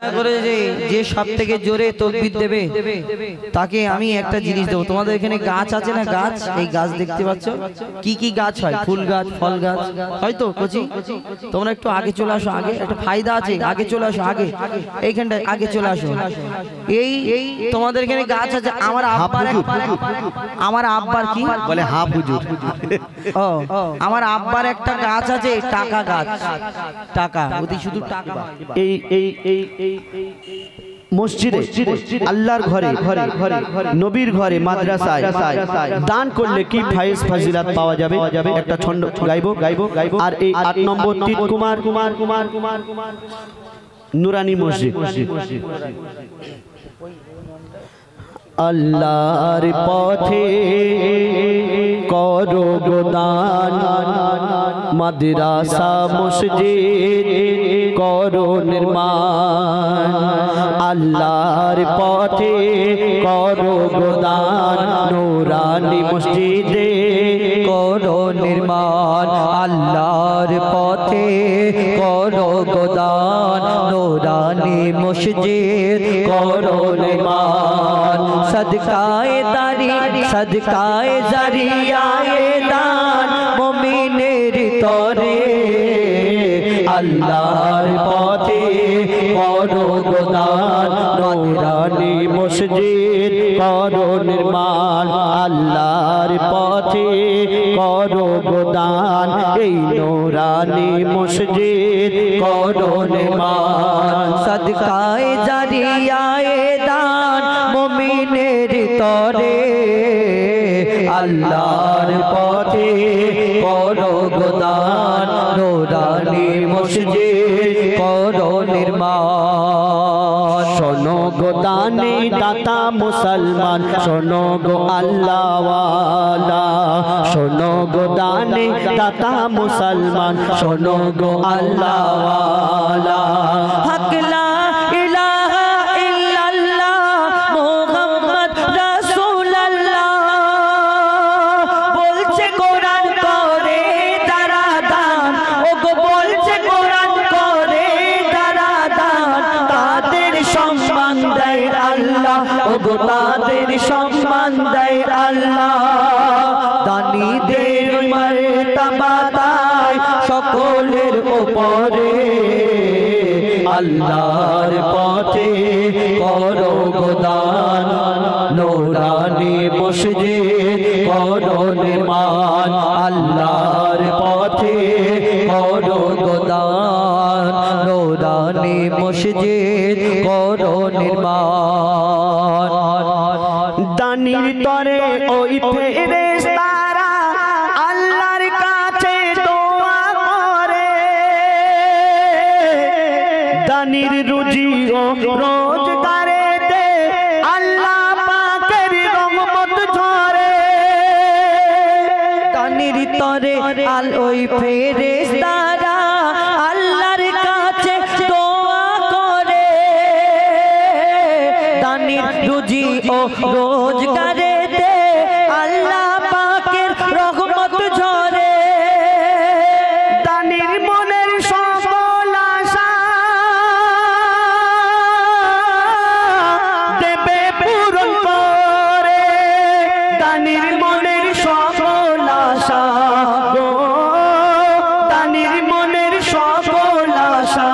করে যে সব থেকে জোরে তাকবীর দেবে তাকে আমি একটা জিনিস দেব। তোমাদের এখানে গাছ আছে না, গাছ, এই গাছ দেখতে পাচ্ছ কি কি গাছ হয়? ফুল গাছ, ফল গাছ, হয়তো কচি। তোমরা একটু আগে চলে আসো, আগে একটা ফায়দা আছে, আগে চলে আসো, আগে এইখানটায় আগে চলে আসো। এই তোমাদের এখানে গাছ আছে। আমার আব্বার কি বলে হাফ হুজুর। ও আমার আব্বার একটা গাছ আছে, টাকা গাছ, টাকা, ওদি শুধু টাকা। এই এই এই এই মসজিদে, আল্লাহর ঘরে, নবীর ঘরে, মাদ্রাসায় দান করলে কি ফায়েজ ফাজিলাত পাওয়া যাবে? একটা ছন্দ গাইবো। আর এই ৮ নম্বর তিত কুমার নুরানি মসজিদ। আল্লাহর পথে করো গোদান, মাদ্রাসা মসজিদ করো নির্মাণ। আল্লাহর পথে করো গোদান, নুরানি মসজিদে করো নির্মাণ। আল্লাহর পথে করো গোদান, নুরানি মসজিদ করো নির্মাণ। সদকায়ে দারি, সদকায়ে জারিয়ায়ে দান, মুমিনের তরে। আল্লাহর পথে করো গোদান, নুরানি মসজিদ করো নির্মাণ। আল্লাহর পথে করো গোদান, এই নুরানি মসজিদ করো নির্মাণ। সদকায়ে জারিয়ায়ে দান, মুমিনের তরে। আল্লাহর পথে করো গোদান, নুরানি মসজিদ করো নির্মাণ। শোনো গোদানে দাতা মুসলমান, শোনো গো আল্লাহওয়ালা। শোনো গোদানে দাতা মুসলমান, শোনো গো আল্লাহওয়ালা। হক লা ইলাহা ইল্লাল্লাহ মুহাম্মদ রাসূলুল্লাহ, বলছে কোরআন করে তারা দান। ওগো বলছে কোরআন করে তারা দান, তাদের সম্মান দেয় আল্লাহ। ওগো তাদের সম্মান দেয় আল্লাহ। দানীদের মারতাবা তাই সকলের উপরে। আল্লাহর পথে করো গোদান, নুরানি মসজিদ করো নির্মাণ। আল্লাহর পথে করো গোদান, নুরানি মসজিদ করো নির্মাণ। দানির তরে ওই ফেরেশতারা আল্লাহর কাছে দোয়া করে। দানির রুজি ও রোজগারেতে আল্লাহ পাকের রহমত ঝরে। দানির তরে ওই ফেরেশতারা আল্লাহর কাছে দোয়া করে। দানির রুজি ও রোজগারেতে আল্লাহ পাকের রহমত ঝরে। দানির মনের সকল আশা দেবে পূরণ করে। দানির মনের সকল আশা গো, দানির মনের সকল আশা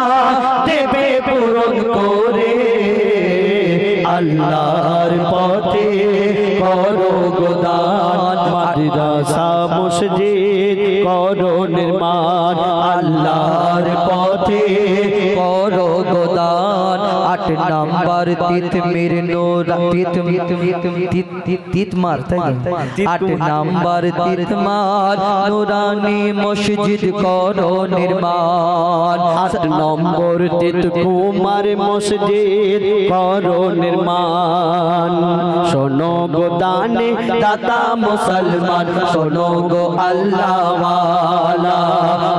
দেবে পূরণ করে। আল্লাহর পথে করো গোদান, মাদ্রাসা মসজিদ করো নির্মাণ। আল্লাহর পথে করো গোদান। ৮ নাম্বার তিতমির তিতমার, তাই ৮ নাম্বার তিতমার নুরানি মসজিদ করো নির্মাণ। ৮ নম্বর তিত কুমার মসজিদ করো নির্মাণ। শোনো গোদানে দাতা মুসলমান, শোনো গো আল্লাহওয়ালা।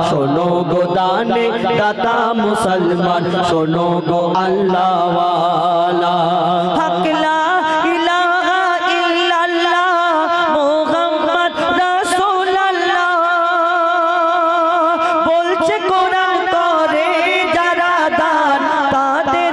শোনো গোদানে দাতা মুসলমান, শোনো গো আল্লাহওয়ালা। হক লা ইলাহা ইল্লাল্লাহ মুহাম্মদ রাসূলুল্লাহ, বলছে কোরআন করে যারা দান, তাদের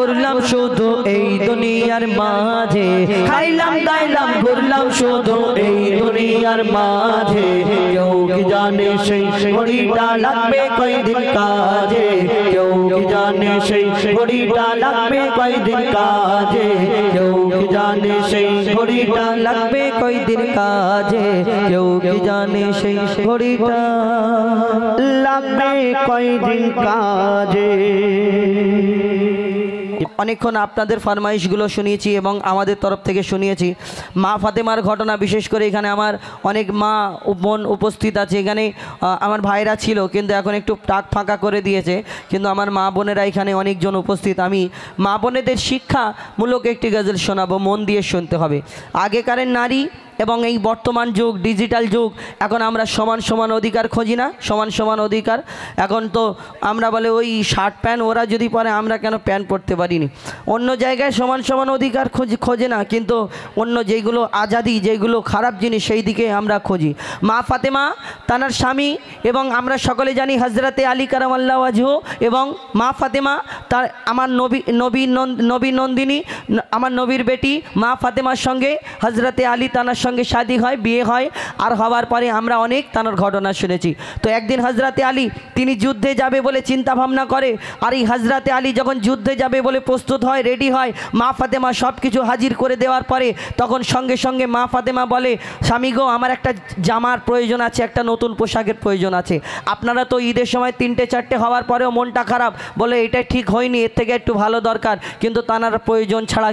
ঘুরলাম শুধু এই দুনিয়ার মাঝে, খাইলাম দাইলাম ঘুরলাম শুধু এই দুনিয়ার মাঝে। কেউ কি জানে সেই ঘড়িটা লাগবে কয়দিন কাজে, কেউ কি জানে সেই ঘড়িটা লাগবে কয়দিন কাজে, কেউ কি জানে সেই ঘড়িটা লাগবে কয়দিন কাজে, কেউ কি জানে সেই ঘড়িটা লাগবে কয়দিন কাজে। অনেকক্ষণ আপনাদের ফরমাইশগুলো শুনিয়েছি এবং আমাদের তরফ থেকে শুনিয়েছি। মা ফাতেমার ঘটনা, বিশেষ করে এখানে আমার অনেক মা বোন উপস্থিত আছে। এখানে আমার ভাইরা ছিল কিন্তু এখন একটু টাক ফাঁকা করে দিয়েছে, কিন্তু আমার মা বোনেরা এখানে অনেকজন উপস্থিত। আমি মা বোনেদের শিক্ষামূলক একটি গজল শোনাবো, মন দিয়ে শুনতে হবে। আগেকারের নারী এবং এই বর্তমান যুগ, ডিজিটাল যুগ, এখন আমরা সমান সমান অধিকার খুঁজি না? সমান সমান অধিকার। এখন তো আমরা বলে ওই শার্ট প্যান্ট ওরা যদি পরে আমরা কেন প্যান্ট পরতে পারিনি। অন্য জায়গায় সমান সমান অধিকার খোঁজে না, কিন্তু অন্য যেগুলো আজাদি, যেগুলো খারাপ জিনিস, সেই দিকে আমরা খুঁজি। মা ফাতেমা তানার স্বামী এবং আমরা সকলে জানি হজরতে আলী কারামাল্লাহু ওয়াজহু, এবং মা ফাতেমা তার আমার নবী নন্দিনী, আমার নবীর বেটি মা ফাতেমার সঙ্গে হজরতে আলী তানার সঙ্গে শাদী হয়, বিয়ে হয়। আর হওয়ার পরে আমরা অনেক তানার ঘটনা শুনেছি। তো একদিন হজরতে আলী তিনি যুদ্ধে যাবে বলে চিন্তা ভাবনা করে, আর এই হজরতে আলী যখন যুদ্ধে যাবে বলে প্রস্তুত হয়, রেডি হয়, মা ফাতেমা সব কিছু হাজির করে দেওয়ার পরে তখন সঙ্গে সঙ্গে মা ফাতেমা বলে, স্বামী গো, আমার একটা জামার প্রয়োজন আছে, একটা নতুন পোশাকের প্রয়োজন আছে। আপনারা তো ঈদের সময় 3টে 4টে হওয়ার পরেও মনটা খারাপ, বলে এটা ঠিক হয়নি, এর থেকে একটু ভালো দরকার, কিন্তু তানার প্রয়োজন ছাড়া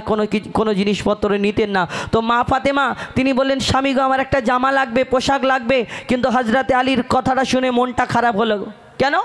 কোনো জিনিসপত্র নিতেন না। তো মা ফাতেমা তিনি বললেন, স্বামী গো, আমার একটা জামা লাগবে, পোশাক লাগবে। কিন্তু হজরতে আলীর কথাটা শুনে মনটা খারাপ হলো। কেন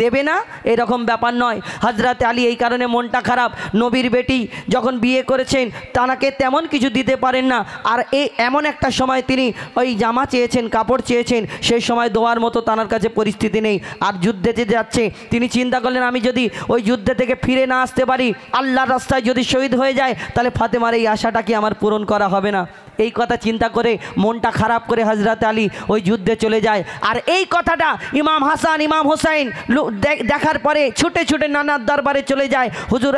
দেবে না? এরকম ব্যাপার নয়। হজরতে আলী এই কারণে মনটা খারাপ, নবীর বেটি যখন বিয়ে করেছেন তানাকে তেমন কিছু দিতে পারেন না। আর এমন একটা সময় তিনি ওই জামা চেয়েছেন, কাপড় চেয়েছেন, সেই সময় দেওয়ার মতো তানার কাছে পরিস্থিতি নেই। আর যুদ্ধে যে যাচ্ছে, তিনি চিন্তা করলেন, আমি যদি ওই যুদ্ধে থেকে ফিরে না আসতে পারি, আল্লাহর রাস্তায় যদি শহীদ হয়ে যায়, তাহলে ফাতেমার এই আশাটা কি আমার পূরণ করা হবে না? এই কথা চিন্তা করে মনটা খারাপ করে হজরতে আলী ওই যুদ্ধে চলে যায়। আর এই কথাটা ইমাম হাসান, ইমাম হোসাইন দেখার পরে ছুটে ছুটে নানার দরবারে চলে যায়। হুজুর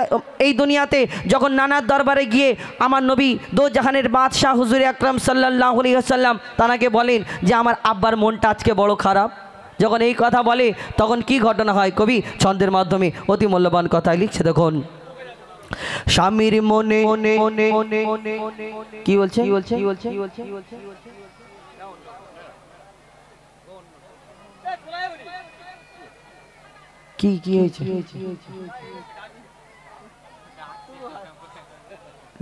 এই দুনিয়াতে যখন নানার দরবারে গিয়ে আমার নবী দো জাহানের বাদশাহ হুজুর আকরাম সাল্লাল্লাহু আলাইহি ওয়াসাল্লাম তানাকে বলেন যে আমার আব্বার মনটা আজকে বড় খারাপ। যখন এই কথা বলে তখন কি ঘটনা হয়, কবি ছন্দের মাধ্যমে অতি মূল্যবান কথাই লিখছে। দেখুন, স্বামীর মনে কি বলছে, কি হয়েছে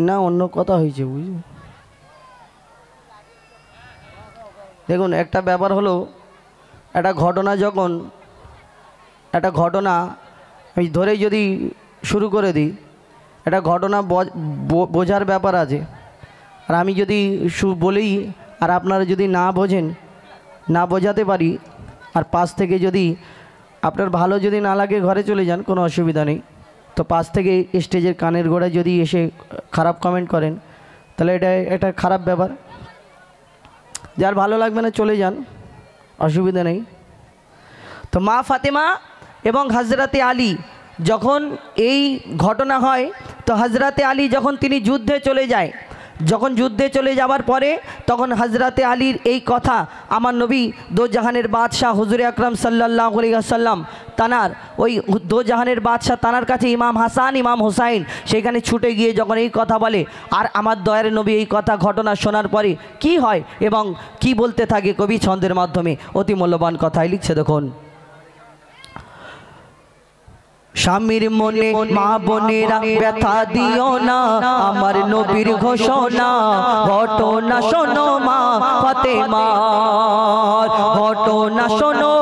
না, অন্য কথা হয়েছে বুঝলি। দেখুন, একটা ব্যাপার হলো, একটা ঘটনা আমি ধরেই যদি শুরু করে দিই, একটা ঘটনা বোঝার ব্যাপার আছে। আর আমি যদি বলি আর আপনারা যদি না বোঝেন, না বোঝাতে পারি, আর পাশ থেকে যদি আপনার ভালো যদি না লাগে ঘরে চলে যান, কোনো অসুবিধা নেই। তো পাশ থেকে স্টেজের কানের গোড়ায় যদি এসে খারাপ কমেন্ট করেন, তাহলে এটা একটা খারাপ ব্যাপার। যার ভালো লাগবে না চলে যান, অসুবিধা নেই। তো মা ফাতেমা এবং হজরতে আলী যখন এই ঘটনা হয়, তো হজরতে আলী যখন তিনি যুদ্ধে চলে যায়, যখন যুদ্ধে চলে যাওয়ার পরে তখন হজরতে আলীর এই কথা আমার নবী দো জাহানের বাদশাহ হুজুর আকরাম সাল্লাল্লাহু আলাইহি ওয়াসাল্লাম তানার ওই দো জাহানের বাদশাহ তানার কাছে ইমাম হাসান, ইমাম হোসাইন সেখানে ছুটে গিয়ে যখন এই কথা বলে, আর আমার দয়ার নবী এই কথা ঘটনা শোনার পরে কি হয় এবং কি বলতে থাকে, কবি ছন্দের মাধ্যমে অতি মূল্যবান কথাই লিখছে। দেখুন, স্বামীর মনে মা বোনেরা ব্যথা দিও না, আমার নবীর ঘোষণা ঘটনা শোনো মা ফাতেমার, ঘটনা শোনো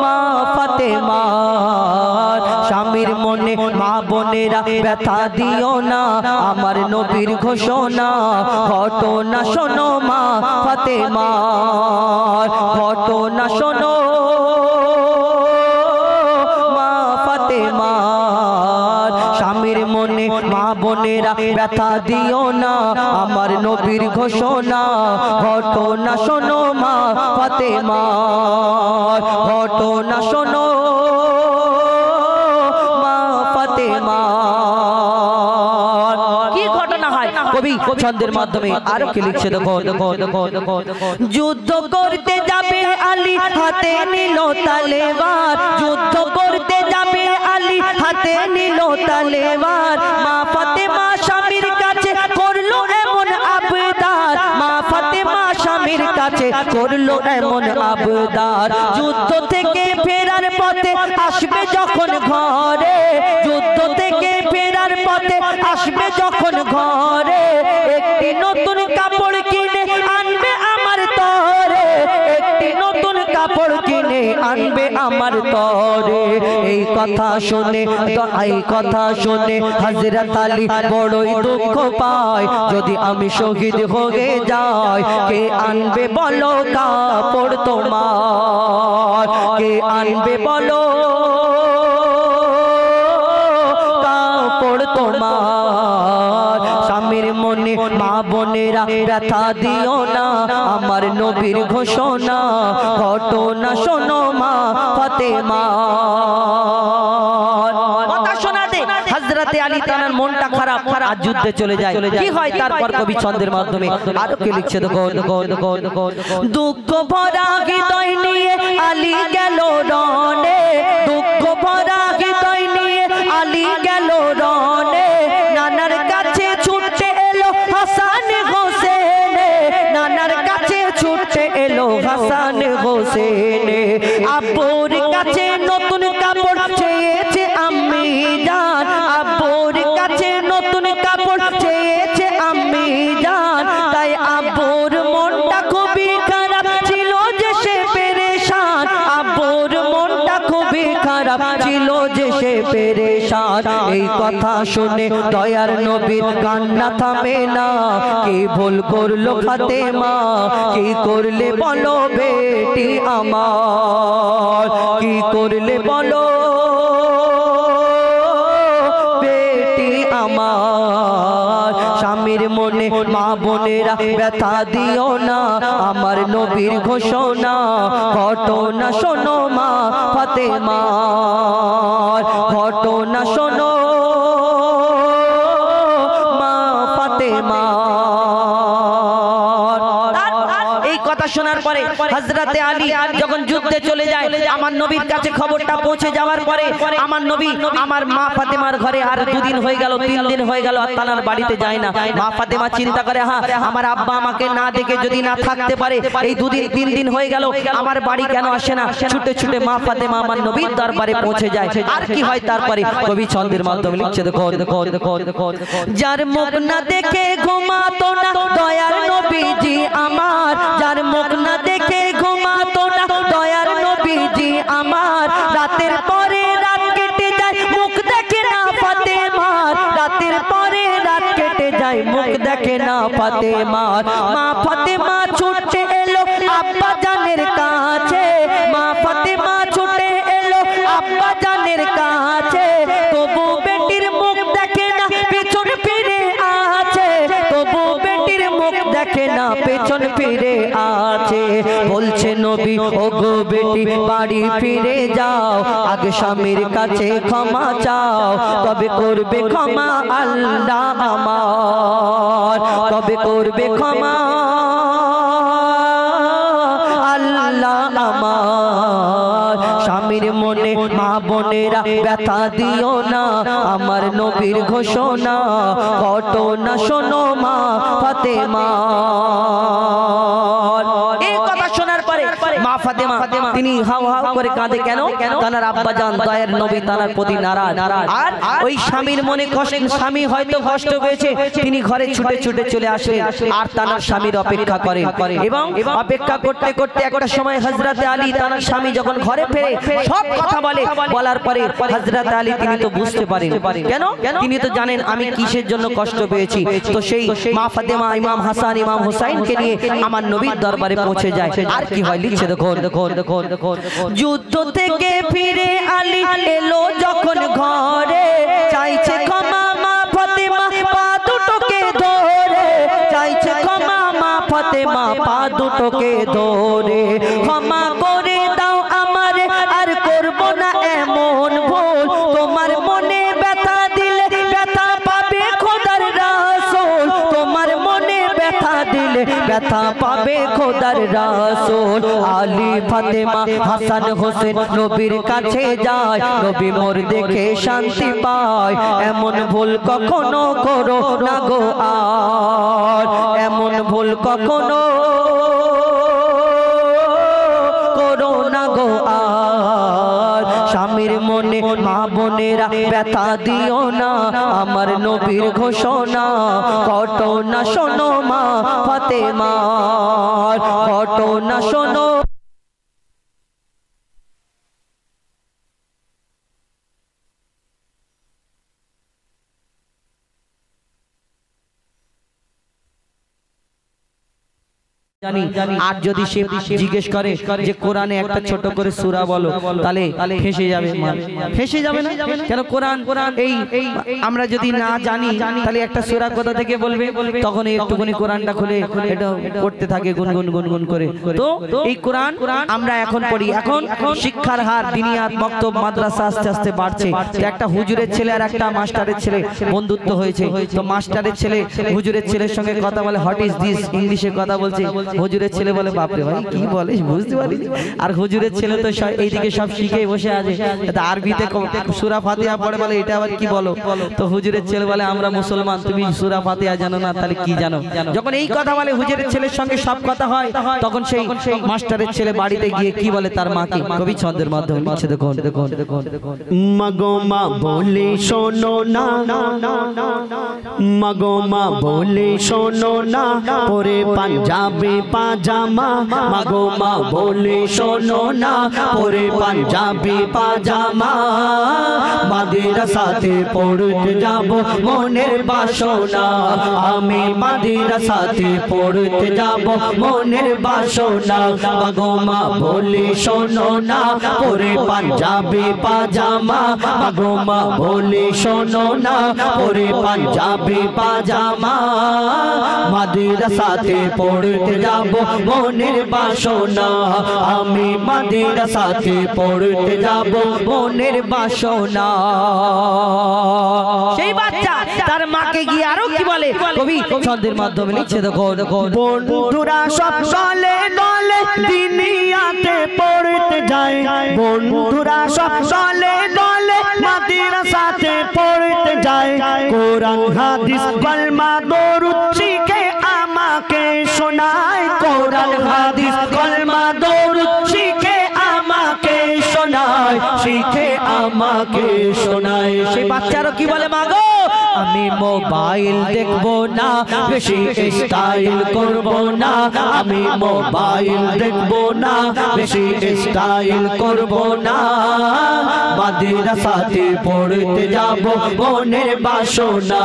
মা ফাতেমার। স্বামীর মনে মা বোনেরা ব্যথা দিও না, আমার নবীর ঘোষণা ঘটনা শোনো মা ফাতেমার, ঘটনা শোনো স্বামীর মনে মা বোনেরা ব্যথা দিও না, আমার নবীর ঘোষণা ঘটনা শোনো মা ফাতেমার, ঘটনা শোনো মা ছন্দের মাধ্যমে আরো কি লিখছে দেখো দেখো দেখো দেখো যুদ্ধ করতে যাবে আলী হাতে নিল তলোয়ার যুদ্ধ করতে যাবে আলী হাতে নিল তলোয়ার মা ফাতেমা স্বামীর কাছে করলো এমন আবদার মা ফাতেমা স্বামীর কাছে করলো এমন আবদার যুদ্ধ থেকে ফেরার পথে আসবে যখন ঘরে যুদ্ধ থেকে ফেরার পথে আসবে যখন ঘরে একটি নতুন কাপড় কিনে আনবে আমার তরে একটি নতুন কাপড় কিনে আনবে আমার তরে এই কথা শুনে হযরত আলী বড়ই দুঃখ পায় যদি আমি শহীদ হয়ে যাই কে আনবে বলো কাপড় তোমার কে আনবে বলো কাপড় তোমার স্বামীর মনে মা বোনেরা ব্যথা দিও না আমার নবীর ঘোষণা ঘটনা শোনো মা ফাতেমা কথা শোনাতে হযরতে আলী তার মনটা খারাপ আর যুদ্ধে চলে যায় কি হয় তারপর কবি ছন্দের মাধ্যমে আরো কি লিখছে দেখো দেখো দেখো দেখো দুঃখ ভরা হৃদয় নিয়ে আলী গেল রণে দুঃখ ভরা হৃদয় নিয়ে আলী গেল রণে নানার কাছে ছুটে এলো হাসান হোসেন নানার কাছে ছুটে এলো হাসান হোসেন আব্বুর কাছে নতুন কাপড় চেয়েছে আম্মি জান আব্বুর কাছে নতুন কাপড় চেয়েছে আম্মি জান তাই আব্বুর মনটা খুবই খারাপ ছিল যে সে পেরেশান আব্বুর মনটা খুবই খারাপ ছিল যে সে পেরেশান এই কথা শুনে দয়ার নবীর কান্না থামে না কি ভুল করলো ফাতেমা কি করলে বলো বেটি আমার কি করলে বলো বেটি আমার স্বামীর মনে মা বোনেরা ব্যথা দিও না আমার নবীর ঘোষণা ঘটনা শোনো মা ফাতেমা ঘটনা শোনো মা ফাতেমা এই কথা শোনার পরে হযরতে আলী যখন যুদ্ধে চলে যায় আমার নবীর কাছে খবরটা পৌঁছে যাওয়ার পরে আমার নবী আমার মা ফাতেমার ঘরে আর দুদিন হয়ে গেল 3 দিন হয়ে গেল আর তার বাড়িতে যায় না মা ফাতেমা চিন্তা করে হ্যাঁ আমার আব্বা আমাকে না দেখে যদি না থাকতে পারে এই 2 দিন 3 দিন হয়ে গেল আমার বাড়ি কেন আসে না ছুটে ছুটে মা ফাতেমা আমার নবীর দরবারে পৌঁছে যায় আর কি হয় তারপরে কবি ছন্দের মাধ্যমে লিখছে দেখো দেখো দেখো দেখো যার মুখ না দেখে ঘুমাতো না দয়ার নবীজি আমার যার মুখ না দেখে ঘুমাতো না দয়ার নবীজি আমার রাতের পরে রাত কেটে যায় মুখ দেখে না ফাতেমার রাতের পরে রাত কেটে যায় মুখ দেখে না ফাতেমার মা ফাতেমা ছুটে এলো আব্বা জানের কাছে মা ফাতেমা ছুটে এলো আব্বা জানের কাছে তবু বেটির মুখ দেখে না পেছন ফিরে আছে তবু বেটির মুখ দেখে না পেছন ফিরে আছে বলছে নবী ও গো বেটি বাড়ি ফিরে যাও আগে স্বামীর কাছে ক্ষমা চাও তবে করবে ক্ষমা আল্লাহ আমার তবে করবে ক্ষমা আল্লাহ আমার স্বামীর মনে মা বোনেরা ব্যথা দিও না আমার নবীর ঘোষণা ঘটনা শোনো মা ফাতেমা এই কথা শোনার পরে মা ফাতেমা তিনি হাউ হাউ করে কাঁদে কেন তার আব্বা জান দয়ার নবী তার প্রতি নারাজ আর ওই স্বামীর মনে কষ্ট স্বামী হয়তো কষ্ট পেয়েছে তিনি ঘরে ছুটে ছুটে চলে আসে আর তার স্বামীর অপেক্ষা করে এবং অপেক্ষা করতে করতে একটা সময় হযরতে আলী তার স্বামী যখন ঘরে ফেরে সব কথা বলার পরে হযরতে আলী তিনি তো বুঝতে পারেন কেন তিনি তো জানেন আমি কিসের জন্য কষ্ট পেয়েছি তো সেই মা ফাতেমা ইমাম হাসান ইমাম হুসাইনকে নিয়ে আমার নবীর দরবারে পৌঁছে যায় আর কি হয় লিখছে দেখো দেখো দেখো দেখো যুদ্ধ থেকে ফিরে আলী এলো যখন ঘরে চাইছে ক্ষমা মা ফাতেমা পা দুটোকে ধরে চাইছে ক্ষমা মা ফাতেমা পা দুটোকে ধরে ক্ষমা করে দাও আমারে আর করব না এমন ভুল তোমার মনে ব্যথা দিলে ব্যথা পাবে খোদার রাসূল তোমার ব্যথা পাবে খোদার রাসূল আলী ফাতেমা হাসান হোসেন নবীর কাছে যায় নবী মোর দেখে শান্তি পায় এমন ভুল কখনো করো না গো আর এমন ভুল কখনো করো না গো আর স্বামীর মনে মা বোনেরা ব্যথা দিও না আমার নবীর ঘোষণা ঘটনা শোনো মা ফাতেমার ঘটনা শোনো আর যদি সে জিজ্ঞেস করে যে কোরআনে একটা ছোট করে সূরা বলো তাহলে ফেঁসে যাবে ফেঁসে যাবে না কেন কোরআন এই আমরা যদি না জানি তাহলে একটা সূরা কোথা থেকে বলবে তখন একটুখানি কোরআনটা খুলে এটা পড়তে থাকে গুনগুন গুনগুন করে তো এই কোরআন আমরা এখন পড়ি এখন শিক্ষার হার দিনিয়াত মক্তব মাদ্রাসা আস্তে আস্তে বাড়ছে তো একটা হুজুরের ছেলে আর একটা মাস্টারের ছেলে বন্ধুত্ব হয়েছে তো মাস্টারের ছেলে হুজুরের ছেলের সঙ্গে কথা বলে হোয়াট ইজ দিস ইংলিশে কথা বলছে হুজুরের ছেলে বলে বাপরে ভাই কি বলিস বুঝতে পারিস আর হুজুরের ছেলে তো এইদিকে সব শিখে বসে আছে আরবিতে সূরা ফাতিহা পড়ে বলে এটা আবার কি বলো তো হুজুরের ছেলে বলে আমরা মুসলমান তুমি সূরা ফাতিহা জানো না তাহলে কি জানো যখন এই কথা বলে হুজুরের ছেলের সঙ্গে সব কথা হয় তখন সেই মাস্টারের ছেলে বাড়িতে গিয়ে কি বলে তার মাকে কবি ছন্দের মাধ্যমে লিখছে দেখুন মাগো মা বলে শোনো না মাগো মা বলে শোনো না পরে পাঞ্জাবি পাজামা মাগো মা বলে শোনো না পরে পাঞ্জাবি পাজামা মাদ্রাসাতে পড়তে যাব মনের বাসনা আমি মাদ্রাসাতে পড়তে যাব মনের বাসনা মাগো মা বলে শোনো না পরে পাঞ্জাবি পাজামা মাগো মা বলে শোনো না পরে পাঞ্জাবি পাজামা মাদ্রাসাতে পড়তে যাব মনের বাসনা আমি মাদ্রাসাতে পড়তে যাব মনের বাসনা সেই বাচ্চা তার মাকে গিয়ে আরো কি বলে কবি ছন্দের মাধ্যমে লিখছে দেখো বন্ধুরা সব চলে দলে দুনিয়াতে পড়তে যায় বন্ধুরা সব চলে দলে মাদ্রাসাতে পড়তে যায় কোরআন হাদিস কলমা দরুদ শিখে আমাকে শোনায় কোরআন হাদিস কলমা দরুদ শিখে আমাকে শোনায় শিখে আমাকে শোনায় সেই বাচ্চারা কি বলে মাগো আমি মোবাইল দেখবো না বেশি স্টাইল করব না আমি মোবাইল দেখবো না বেশি স্টাইল করব না মাদ্রাসাতে পড়তে যাব মনের বাসনা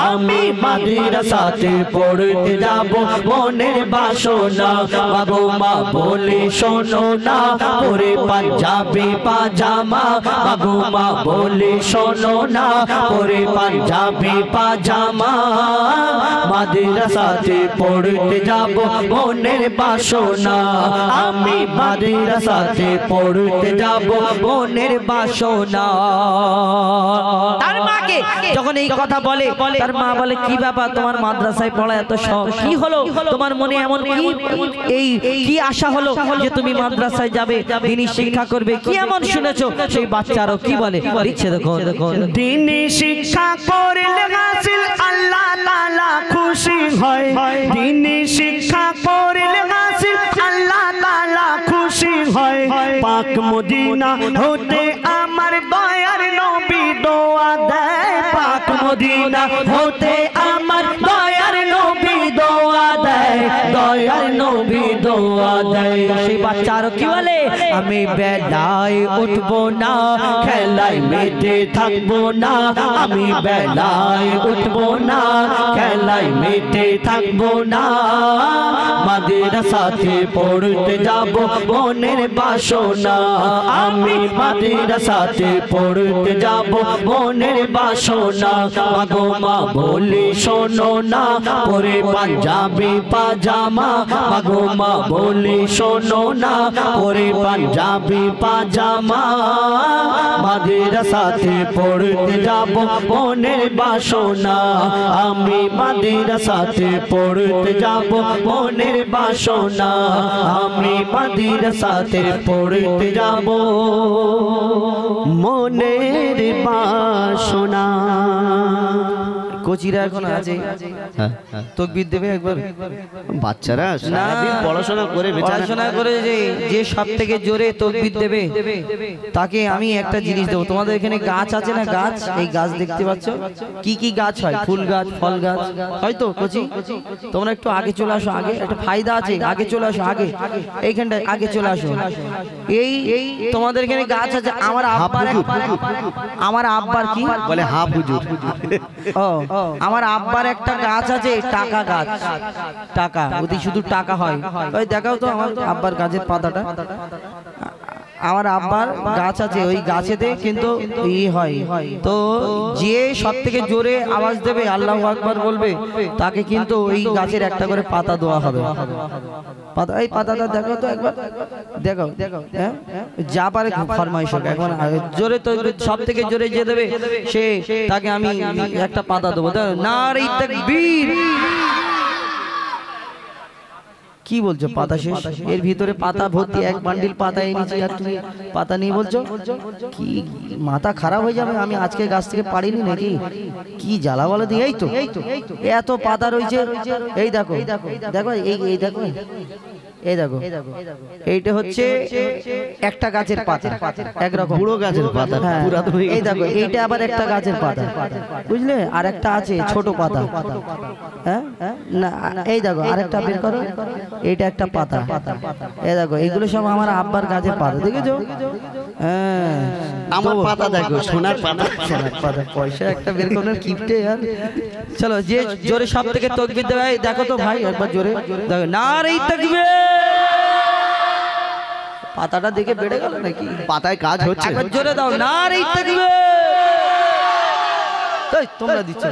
আমি মাদ্রাসাতে পড়তে যাব মনের বাসনা মাগো মা বলে শোনো না পরে পাঞ্জাবি পাজামা মাগো মা বলে শোনো না পরে পাঞ্জাবি পাজামা মাদ্রাসাতে পড়তে যাব মনের বাসনা আমি মাদ্রাসাতে পড়তে যাব মনের বাসনা তার মাকে যখন এই কথা বলে তার মা বলে কি ব্যাপার তোমার মাদ্রাসায় পড়া এত শখ কি হলো তোমার মনে এমন কি এই কি আশা হলো যে তুমি মাদ্রাসায় যাবে দ্বীনি শিক্ষা করবে কি এমন শুনেছো সেই বাচ্চারও কি বলে লিখছে দেখো দ্বীনি শিক্ষা করলে হাসিল আল্লাহ তাআলা খুশি হয় দ্বীনি শিক্ষা করলে হাসিল আল্লাহ তাআলা খুশি হয় পাক মদিনা হতে আমার দয়ার নবী দোয়া দেয় পাক মদিনা হতে আমার দয়ার নবী দোয়া দেয় দয়ার নবী দোয়া দেয় সেই বাচ্চার কি বলে আমি বেলায় উঠবো না খেলায় মেতে থাকবো না আমি বেলায় উঠবো না খেলায় মেতে থাকবো না মাদ্রাসাতে পড়তে যাব মনের বাসনা আমি মাদ্রাসাতে পড়তে যাব মনের বাসনা মাগো মা বলে শোনো না পরে পাঞ্জাবি পাজামা মাগো মা বলে শোনো শোনো না পরে পাঞ্জাবি পাজামা মাদ্রাসাতে পড়তে যাব মনের বাসনা আমি মাদ্রাসাতে পড়তে যাব মনের বাসনা আমি মাদ্রাসাতে পড়তে যাব মনের বাসনা কোচিরা এখন আছে তাকবীর দেবে একবার বাচ্চারা সারাদিন পড়াশোনা করে পড়াশোনা করে যে সব থেকে জোরে তাকবীর দেবে তাকে আমি একটা জিনিস দেবো তোমাদের এখানে গাছ আছে না গাছ এই গাছ দেখতে পাচ্ছ কি কি গাছ হয় ফুল গাছ ফল গাছ হয়তো কোচি তোমরা একটু আগে চলে আসো আগে একটা ফায়দা আছে আগে চলে আসো আগে এইখানটা আগে চলে আসো এই তোমাদের এখানে গাছ আছে আমার আব্বার কি বলে হাফ হুজুর ও আমার আব্বার একটা গাছ আছে টাকা গাছ টাকা ওদি শুধু টাকা হয় ওই দেখাও তো আমার আব্বার গাছের পাতাটা আমার আব্বার গাছ আছে ওই গাছেতে কিন্তু ই হয় তো যে সব থেকে জোরে আওয়াজ দেবে আল্লাহু আকবার বলবে তাকে কিন্তু ওই গাছের একটা করে পাতা দেওয়া হবে পাতা এই পাতাটা দেখো তো একবার দেখো হ্যাঁ যা পারে ফরমাইশ হোক এখন জোরে তো সব থেকে জোরে যে দেবে সে তাকে আমি একটা পাতা দেবো নারে তাকবীর কি বলছো পাতা শেষ এর ভিতরে পাতা ভর্তি এক বান্ডিল পাতা এনেছি আর তুমি পাতা নিয়ে বলছো কি মাথা খারাপ হয়ে যাবে আমি আজকে গাছ থেকে পারিনি নাকি কি জ্বালা বলে দিই এই তো এত পাতা রয়েছে এই দেখো দেখো এই দেখো এই দেখো এইটা হচ্ছে একটা গাছের পাতা একরকম বুড়ো গাছের পাতা এই দেখো এইটা আবার একটা গাছের পাতা বুঝলে আর একটা আছে ছোট পাতা হ্যাঁ না এই দেখো আরেকটা বের করো এইটা একটা পাতা এই দেখো এইগুলো সব আমার আব্বার গাছের পাতা দেখেছো হ্যাঁ আমার পাতা দেখো সোনার পাতা পয়সা একটা বের করার কিপটে আর চলো যে জোরে সব থেকে তাকবীর দেবে দেখো তো ভাই একবার জোরে দেখো নারে তাকবীর পাতাটা দেখে বেড়ে গেল নাকি পাতায় কাজ হচ্ছে একবার জোরে দাও নারে তাকবীর তাই তোমরা দিচ্ছ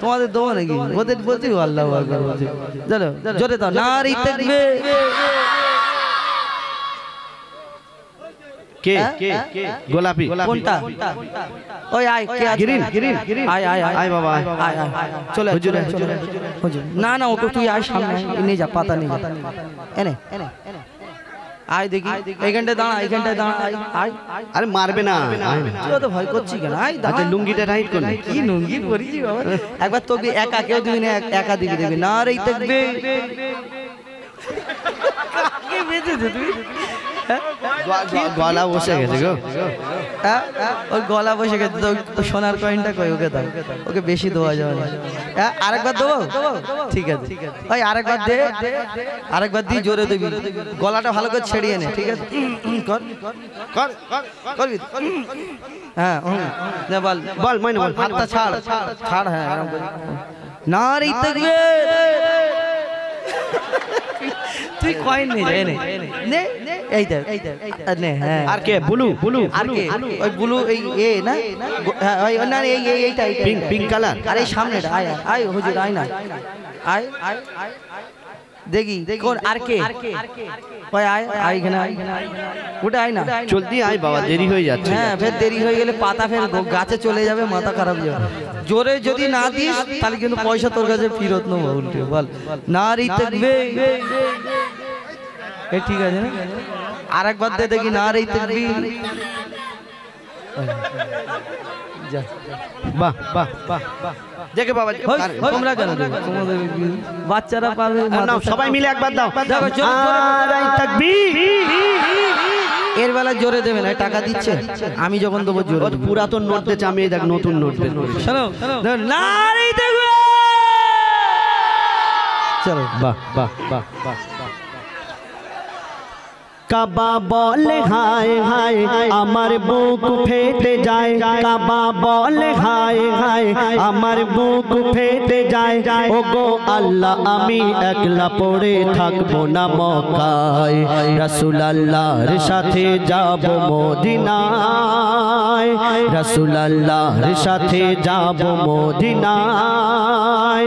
তোমাদের দেবো নাকি ওদের বলছি আল্লাহু আকবার বলছি চলো জোরে দাও নারে তাকবীর কে গোলাপি কোনটা ওই আয় কে গ্রিন আয় আয় বাবা আয় চলে হুজুর হুজুর না ওকে তুই আয় সামনে নিয়ে যা পাতা নিয়ে যা এনে আয় দেখি এইখানটায় দাঁড়া আয় আরে মারবে না তুই তো ভয় করছিস কেন আয় আচ্ছা লুঙ্গিটা টাইট করলে কি লুঙ্গি পরিছি বাবা একবার তোকে একা কেউ দিবি না একা দিবি দেখবি না রে তাকবীর কি বেঁচেছে তুই গলা বসে গেছে গো ওই গলা বসে গেছে তো সোনার কয়েনটা কই ওকে দাও ওকে বেশি দেওয়া যাবে না আরেকবার দেবো ঠিক আছে ওই আরেকবার দিয়ে জোরে দেবি গলাটা ভালো করে ছেড়িয়ে নে ঠিক আছে করবি হ্যাঁ বল মইন বল হাতটা ছাড় হ্যাঁ আরাম করে নারে তাকবীর তুই কয়েন নে এই দেখ নে হ্যাঁ আর কে ব্লু আর কে ওই ব্লু এই এ না ওই না এইটা পিঙ্ক কালার আরে সামনেটা আয় হুজুর আয় না আয় দেখি কোন আর কে ওই আয় এখানে ওটা আয় না জলদি আয় বাবা দেরি হয়ে যাচ্ছে হ্যাঁ ফের দেরি হয়ে গেলে পাতা ফের গাছে চলে যাবে মাথা খারাপ হয়ে যাবে জোরে যদি না দিস তাহলে কিন্তু পয়সা তোর কাছে ফেরত নেবো উল্টে বল নারে তাকবীর এই ঠিক আছে না আরেকবার দে দেখি নারে তাকবীর যা বাহ দেখে বাবা তোমরা কেন দেবে তোমাদের বাচ্চারা পাবে নাও সবাই মিলে একবার দাও দেখো নারে তাকবীর এর বেলা জোরে দেবে না টাকা দিচ্ছে আমি যখন দেবো জোরে পুরাতন নোট দিচ্ছে আমি দেখ নতুন নোট শোনো নারে তাকবীর চলো বাহ কাবা বলে হায় হায় আমার বুক ফেটে যায়, কাবা বলে হায় হায় আমার বুক ফেটে যায়। ওগো আল্লাহ আমি একলা পড়ে থাকবো না মক্কায়, রাসূল আল্লাহর সাথে যাব মদিনায়, রাসূল আল্লাহর সাথে যাব মদিনায়।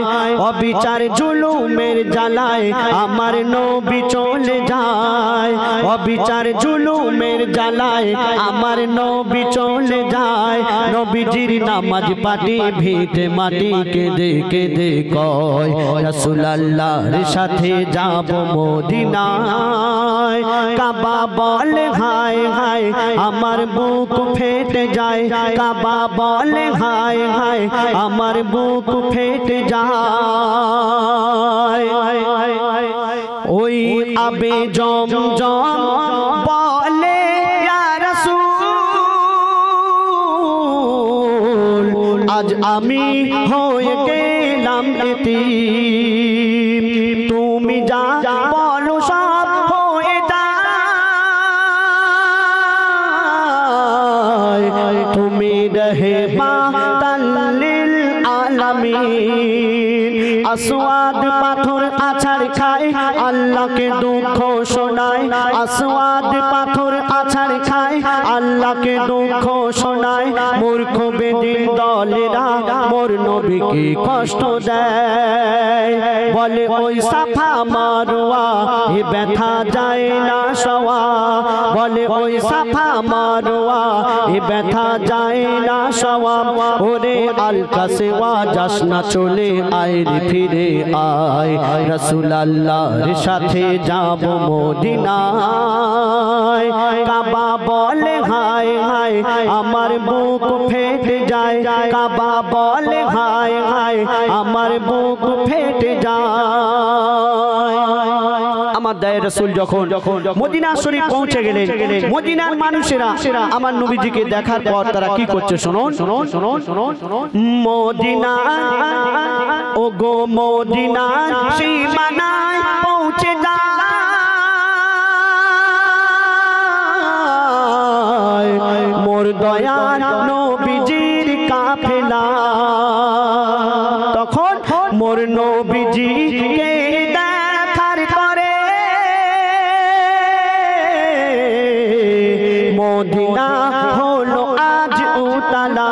অবিচার জুলুমের জ্বালায় আমার নবী চলে যায়, অবিচার জুলুমের জ্বালায় আমার নবী চলে যায়। নবীজির নামাজ পাটি ভিটে মাটি কেঁদে কেঁদে কয়, রাসূল আল্লাহর সাথে যাব মদিনায়। কাবা বলে হায় হায় আমার বুক ফেটে যায়, কাবা বলে হায় হায় আমার বুক ফেটে যায়। ওই আবে জমজম বলে ইয়া রাসূল আজ আমি হয়ে গেলাম এতিম, তুমি যা বলো সব হয়ে যায়, তুমি রহমাতাল লিল আলামিন। আসওয়াদ পাথর আছাড় খায় আল্লাহকে দুঃখ শোনায়, আসওয়াদ পাথর আছাড় খায় আল্লাহকে দুঃখ শোনায়। মূর্খ বেদিন দলেরা মোর নবীকে কষ্ট দেয়, বলে ওই সাফা মারওয়া এ ব্যথা যায় না সওয়া, বলে ওই সাফা মারওয়া এ ব্যথা যায় না সওয়া। ওরে আল কাসওয়া যাস না চলে আয় রে ফিরে আয়, রাসূল আল্লাহর সাথে যাব মদিনায়। কাবা বলে হায় হায় আমার বুক ফেটে যায়, কাবা বলে হায় হায় আমার বুক ফেটে যায়। আমার দায় রাসূল যখন মদিনা শরীফ পৌঁছে গেলেন, মদিনার মানুষেরা আমার নবীজিকে দেখার পর তারা কি করছে শুনুন শুনুন শুনুন শুনুন শুনুন। মদিনা ও গো মদিনা সীমানায় পৌঁছে যায়, মোর দয়ার নবীজির কাফেলা। তখন মোর নবীজিকে দেখার করে মদিনা হলো আজ উতালা।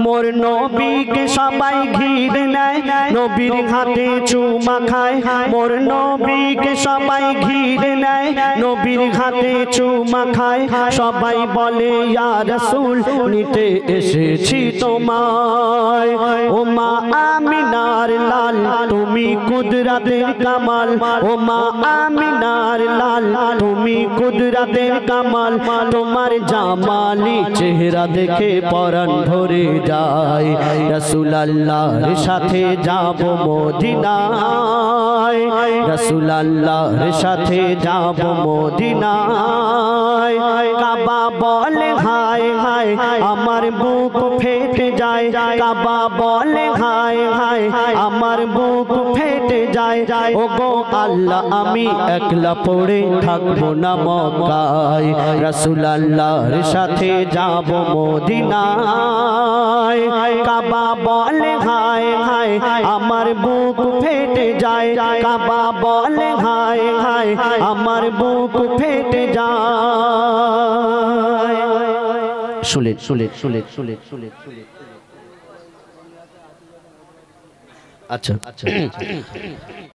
মোর নবীকে সবাই ঘিরে নেয়, নবীর হাতে চুমা খায়, মোর নবীকে সবাই ঘিরে নেয়, নবীর হাতে চুমা খায়। সবাই বলে ইয়া রাসূল নিতে এসেছি তোমায়, ও মা আমিনার লাল তুমি কুদরতের কামাল, ও মা আমিনার লাল তুমি কুদরতের কামাল। তোমার জামালি চেহারা দেখে পরাণ ভরে যায়, রাসূল আল্লাহর সাথে যাব মদিনায়, রাসূল আল্লাহর সাথে যাব মদিনায়। কাবা বলে হায় হায় আমার বুক ফেটে যায়, কাবা বলে হায় হায় আমার বুক ফেটে যায়। ওগো আল্লাহ আমি একলা পড়ে থাকবো না মক্কায়, রাসূল আল্লাহর সাথে যাব মদিনায়। কাবা বলে হায় হায় আমার বুক ফেটে যায়, কাবা বলে হায় হায় আমার বুক ফেটে যায়। শুলেন শুলেন শুলেন শুলেন শুলেন শুলেন। আচ্ছা আচ্ছা।